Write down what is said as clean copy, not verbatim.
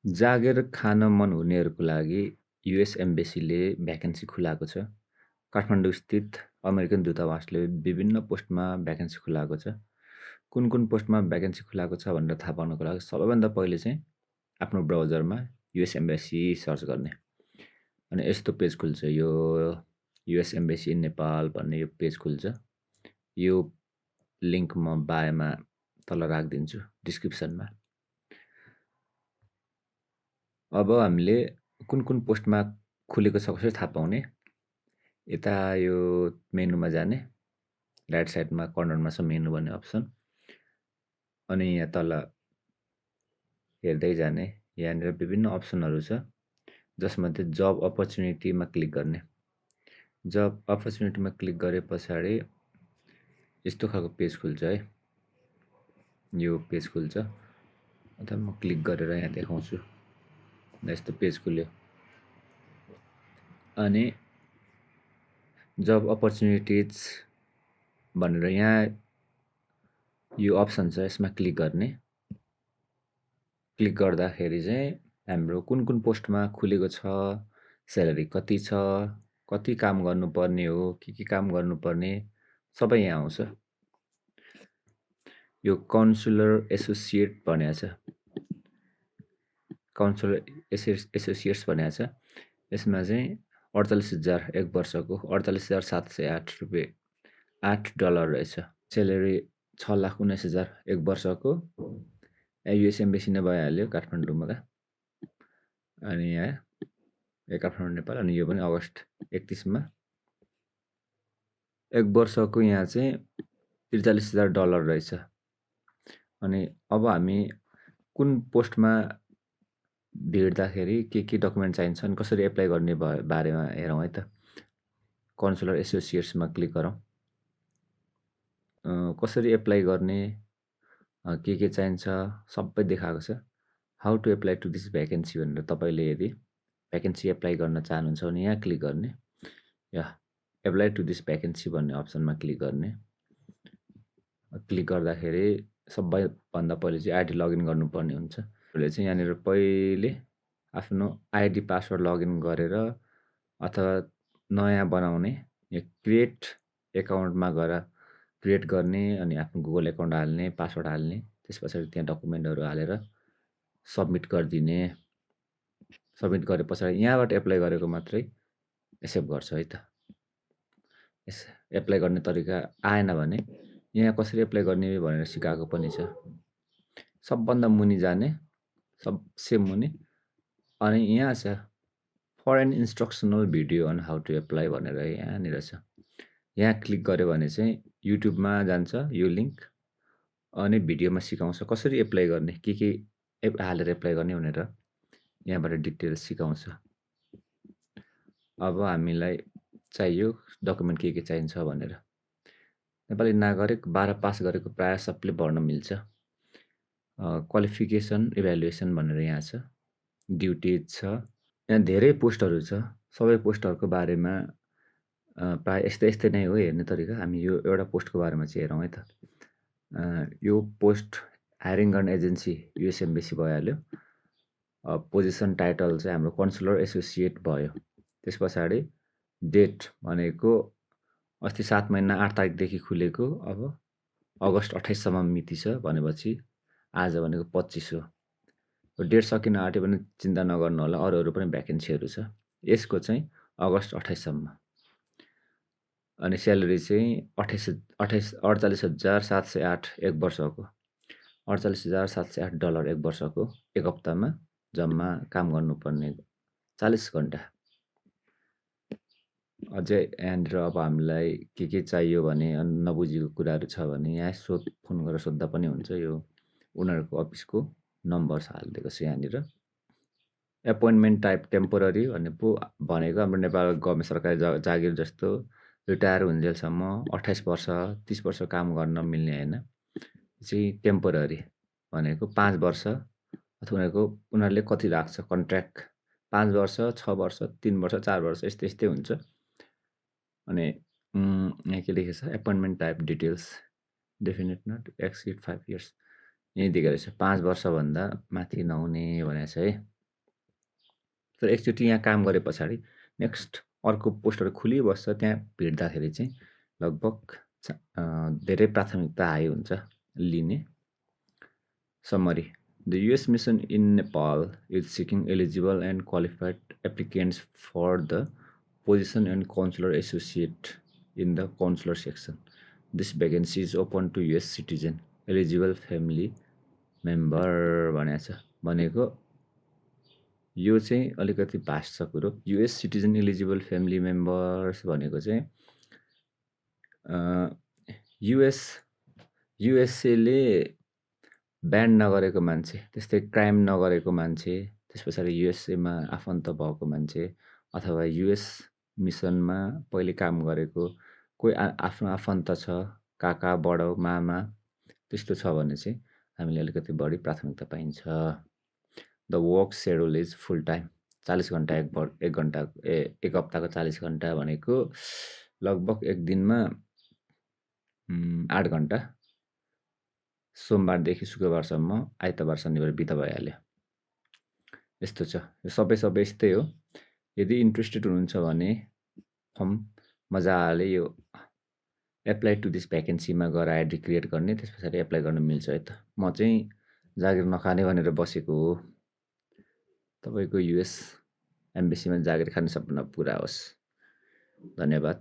जागेर खान मन हुनेहरूको लागि युएस एम्बेसीले भ्याकेन्सी खुलाएको छ। काठमाडौँस्थित अमेरिकन दूतावासले विभिन्न पोस्टमा भ्याकेन्सी खुलाएको छ। कुन कुन पोस्टमा भ्याकेन्सी खुलाएको छ भनेर थाहा पाउनको लागि सबैभन्दा पहिले चाहिँ आफ्नो ब्राउजरमा युएस एम्बेसी सर्च गर्ने। अनि यस्तो पेज खुल्छ, यो युएस एम्बेसी इन नेपाल भन्ने यो पेज खुल्छ। यो लिङ्क म बायोमा तल राखिदिन्छु डिस्क्रिप्सनमा। अब हामीले कुन कुन पोस्टमा खुलेको छ कसरी थाहा पाउने? यता यो मेनुमा जाने, राइट साइडमा कर्नरमा छ मेनु भन्ने अप्सन। अनि यहाँ तल हेर्दै जाने, यहाँनिर विभिन्न अप्सनहरू छ जसमध्ये जब अपर्च्युनिटीमा क्लिक गर्ने। जब अपर्च्युनिटीमा क्लिक गरे पछाडि यस्तो खालको पेज खुल्छ है। यो पेज खुल्छ, अथवा म क्लिक गरेर यहाँ देखाउँछु। यस्तो पेज खुल्यो। अनि जब अपर्च्युनिटिज भनेर यहाँ यो अप्सन छ, यसमा क्लिक गर्ने। क्लिक गर्दाखेरि चाहिँ हाम्रो कुन कुन पोस्टमा खुलेको छ, स्यालेरी कति छ, कति काम गर्नुपर्ने हो, के काम गर्नुपर्ने सबै यहाँ आउँछ। यो काउन्सिलर एसोसिएट भनेको छ, काउन्सिलर एसोसिएट्स भनेको छ। यसमा चाहिँ 48,000 एक वर्षको, 48,708 रुपियाँ $8 रहेछ। स्यालेरी 6,19,000 एक वर्षको। युएस एम्बेसी नै भइहाल्यो काठमाडौँमा। अनि यहाँ काठमाडौँ नेपाल। अनि यो पनि अगस्ट 31मा। एक वर्षको यहाँ चाहिँ $43,000 रहेछ। अनि अब हामी कुन पोस्टमा भिड्दाखेरि के डकुमेन्ट चाहिन्छन्, कसरी एप्लाई गर्ने बारेमा हेरौँ है त। काउन्सिलर एसोसिएट्समा क्लिक गरौँ। कसरी एप्लाई गर्ने, के चाहिन्छ सबै देखाएको छ। How to apply to this vacancy भनेर तपाईँले यदि भ्याकेन्सी एप्लाई गर्न चाहनुहुन्छ भने यहाँ क्लिक गर्ने। या एप्लाई टु दिस भ्याकेन्सी भन्ने अप्सनमा क्लिक गर्ने। क्लिक गर्दाखेरि सबैभन्दा पहिले चाहिँ आइडी लगइन गर्नुपर्ने हुन्छ। हामीले चाहिँ यहाँनिर पहिले आफ्नो आइडी पासवर्ड लगइन गरेर अथवा नयाँ बनाउने, यो क्रिएट एकाउन्टमा गएर क्रिएट गर्ने, अनि आफ्नो गुगल एकाउन्ट हाल्ने, पासवर्ड हाल्ने, त्यस पछाडि त्यहाँ डकुमेन्टहरू हालेर सबमिट गरिदिने। सबमिट गरे पछाडि यहाँबाट एप्लाई गरेको मात्रै एक्सेप्ट गर्छ है त। एप्लाई गर्ने तरिका आएन भने यहाँ कसरी एप्लाई गर्ने भनेर सिकाएको पनि छ। सबभन्दा मुनि जाने, सबसे मुनि, अनि यहाँ छ for an instructional video on how to apply भनेर यहाँनिर छ। यहाँ क्लिक गऱ्यो भने चाहिँ युट्युबमा जान्छ यो लिङ्क, अनि भिडियोमा सिकाउँछ कसरी एप्लाई गर्ने, के हालेर एप्लाई गर्ने भनेर यहाँबाट डिटेल्स सिकाउँछ। अब हामीलाई चाहियो डकुमेन्ट के चाहिन्छ भनेर। नेपाली नागरिक 12 पास गरेको प्रायः सबले भर्न मिल्छ। क्वालिफिकेसन इभ्यालुएसन भनेर यहाँ छ। ड्युटिज छ। यहाँ धेरै पोस्टहरू छ। सबै पोस्टहरूको बारेमा प्रायः यस्तै नै हो हेर्ने तरिका। हामी यो एउटा पोस्टको बारेमा चाहिँ हेरौँ है त। यो पोस्ट हायरिङ गर्ने एजेन्सी युएस एम्बेसी भइहाल्यो। पोजिसन टाइटल चाहिँ हाम्रो काउन्सिलर एसोसिएट भयो। त्यस पछाडि डेट भनेको अस्ति 7 महिना 8 तारिकदेखि खुलेको, अब अगस्ट 28 सम्म मिति छ भनेपछि आज भनेको 25 हो। डेट सकिन आँट्यो भने चिन्ता नगर्नु होला, अरूहरू पनि भ्याकेन्सीहरू छ। यसको चाहिँ अगस्ट 28 सम्म। अनि स्यालेरी चाहिँ 48,708 एक वर्षको, $48,708 एक वर्षको। एक हप्तामा जम्मा काम गर्नुपर्ने 40 घन्टा। अझै यहाँनिर अब हामीलाई के चाहियो भने, नबुझेको कुराहरू छ भने यहाँ फोन गरेर सोद्धा पनि हुन्छ। यो उनीहरूको अफिसको नम्बर हालिदिएको छ यहाँनिर। एपोइन्टमेन्ट टाइप टेम्पोररी भनेको हाम्रो नेपाल गभर्मेन्ट सरकारी जागिर जस्तो रिटायर हुन्जेलसम्म 28 वर्ष 30 वर्ष काम गर्न मिल्ने होइन। चाहिँ टेम्पोररी भनेको 5 वर्ष, अथवा उनीहरूले कति राख्छ कन्ट्र्याक्ट, 5 वर्ष 6 वर्ष 3 वर्ष 4 वर्ष यस्तै हुन्छ। अनि यहाँ के लेखेको छ, appointment type details definite not exceed 5 years. यहीँ दिएको रहेछ 5 वर्षभन्दा माथि नहुने भनेको छ है। तर एकचोटि यहाँ काम गरे पछाडि नेक्स्ट अर्को पोस्टहरू खुलिबस्छ। त्यहाँ भिड्दाखेरि चाहिँ लगभग धेरै प्राथमिकता हाई हुन्छ लिने। Summary: The US mission in Nepal is seeking eligible and qualified applicants for the position and consular associate in the consular section. This vacancy is open to US citizen, eligible family member भनेको छ। भनेको यो चाहिँ अलिकति vast छ कुरो। US citizen eligible family members भनेको चाहिँ युएस युएसएले ब्यान नगरेको मान्छे, त्यस्तै क्राइम नगरेको मान्छे, त्यस पछाडि युएसएमा आफन्त भएको मान्छे अथवा युएस मिसनमा पहिले काम गरेको कोही आफ्नो आफन्त छ, काका, बडो, मामा त्यस्तो छ भने चाहिँ हामीले अलिकति बढी प्राथमिकता पाइन्छ। The work schedule is full time 40 घन्टा एक हप्ताको 40 घन्टा भनेको लगभग एक दिनमा 8 घन्टा सोमबारदेखि शुक्रबारसम्म आइतबार शनिबार बिदा भइहाल्यो। यस्तो छ। यो सबै यस्तै हो। यदि इन्ट्रेस्टेड हुनुहुन्छ भने फर्म मजाले यो एप्लाई टु दिस भ्याकेन्सीमा गएर आइडी क्रिएट गर्ने, त्यस पछाडि एप्लाई गर्न मिल्छ है त। म चाहिँ जागिर नखाने भनेर बसेको हो। तपाईँको युएस एम्बेसीमा जागिर खाने सपना पुरा होस्। धन्यवाद।